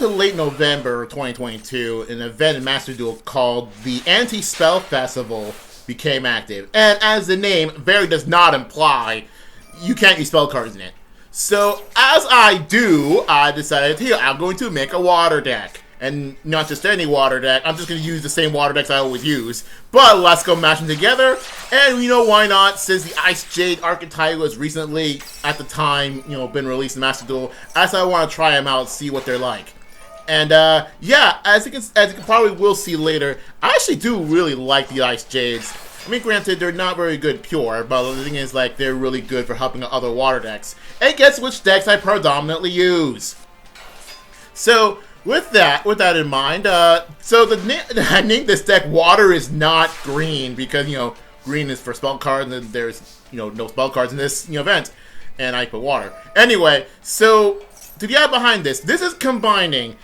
to late November 2022, an event in Master Duel called the Anti-Spell Festival became active. And as the name very does not imply, you can't use spell cards in it. So, as I do, I decided, here, I'm going to make a water deck. And not just any water deck, I'm just going to use the same water decks I always use. But let's go mash them together. And you know, why not? Since the Icejade archetype was recently, at the time, you know, been released in Master Duel, I want to try them out, see what they're like. And yeah, as you can probably will see later, I actually do really like the Icejades. I mean, granted, they're not very good pure, but the thing is, like, they're really good for helping out other water decks. And guess which decks I predominantly use? So, with that in mind, so I named this deck Water is Not Green because, you know, green is for spell cards and there's, you know, no spell cards in this, you know, event. And I put water. Anyway, so to the idea behind this is combining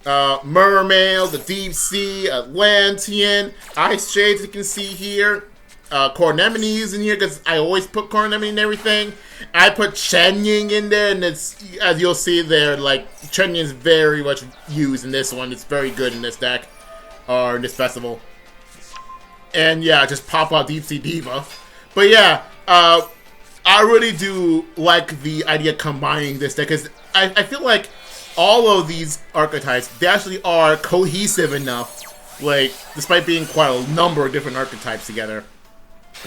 Mermail, the Deep Sea, Atlantean, Icejade, as you can see here. Cornemines in here because I always put Cornemine in everything. I put Chenying in there, and it's, as you'll see there, like, Chenying is very much used in this one. It's very good in this deck, or in this festival. And yeah, just pop out Deep Sea Diva. But yeah, I really do like the idea of combining this deck, because I feel like all of these archetypes, they actually are cohesive enough, like, despite being quite a number of different archetypes together,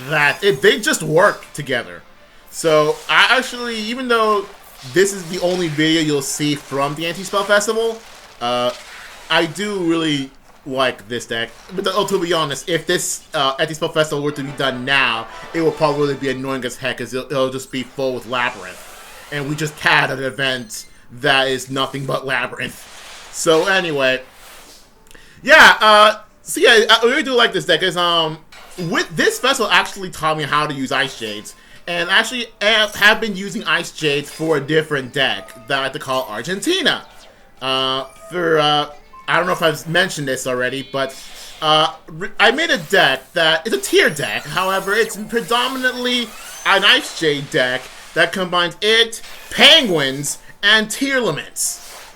that they just work together. So, I actually, even though this is the only video you'll see from the Anti-Spell Festival, I do really like this deck. But to be honest, if this Anti-Spell Festival were to be done now, it will probably be annoying as heck, because it'll just be full with Labyrinth. And we just had an event that is nothing but Labyrinth. So, anyway. Yeah, so yeah, I really do like this deck, because, with this festival actually taught me how to use Icejades. And actually have been using Icejades for a different deck that I like to call Argentina. I don't know if I've mentioned this already, but I made a deck that is a tier deck. However, it's predominantly an Icejade deck that combines it, penguins, and tier limits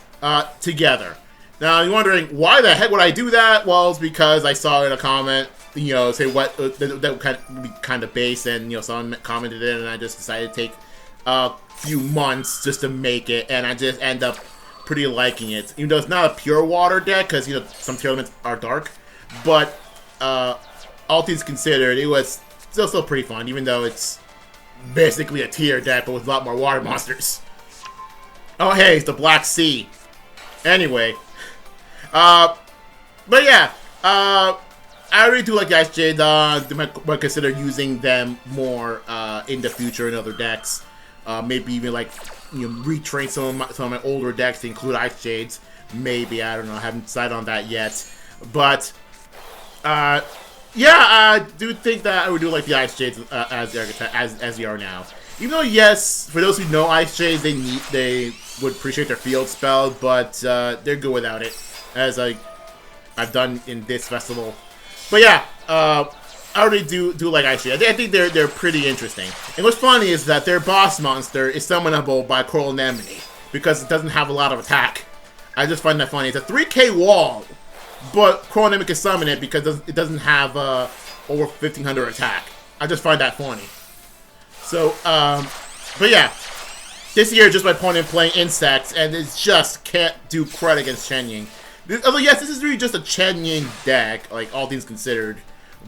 together. Now, you're wondering, why the heck would I do that? Well, it's because I saw in a comment, you know, say what that would be kind of base, and, you know, someone commented it, and I just decided to take a few months just to make it, and I just end up pretty liking it. Even though it's not a pure water deck, because, you know, some tier elements are dark, but all things considered, it was still pretty fun, even though it's basically a tier deck, but with a lot more water monsters. Oh, hey, it's the Black Sea. Anyway, but yeah, I really do like the Icejade. I might consider using them more in the future in other decks. Maybe even, like, you know, retrain some of my older decks to include Icejades. Maybe, I don't know. I haven't decided on that yet. But yeah, I do think that I would do like the Icejades as they are now. Even though, yes, for those who know Icejades, they would appreciate their field spell, but they're good without it, as I've done in this festival. But yeah, I already do like Icejade. I think they're pretty interesting. And what's funny is that their boss monster is summonable by Coral Anemone, because it doesn't have a lot of attack. I just find that funny. It's a 3k wall, but Coral Anemone can summon it because it doesn't have over 1500 attack. I just find that funny. So, but yeah, this year just my opponent playing insects, and it just can't do crud against Chenying. Although, yes, this is really just a Chenying deck, like, all things considered.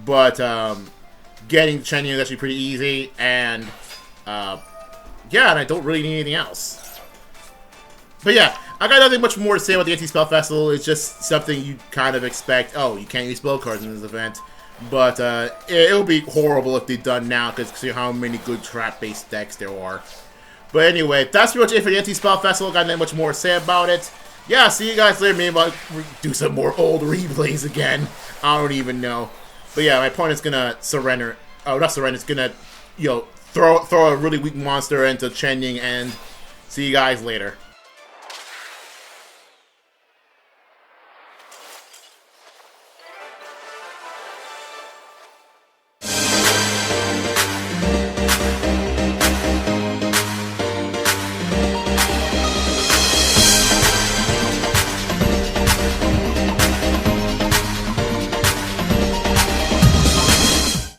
But, getting Chenying is actually pretty easy, and, yeah, and I don't really need anything else. But yeah, I got nothing much more to say about the Anti-Spell Festival. It's just something you kind of expect. Oh, you can't use spell cards in this event. But, it'll be horrible if they're done now, because see how many good trap-based decks there are. But anyway, that's pretty much it for the Anti-Spell Festival. Got nothing much more to say about it. Yeah, see you guys later. Maybe I'll do some more old replays again. I don't even know. But yeah, my opponent's gonna surrender. Oh, not surrender. It's gonna, you know, throw a really weak monster into Chenying, and see you guys later.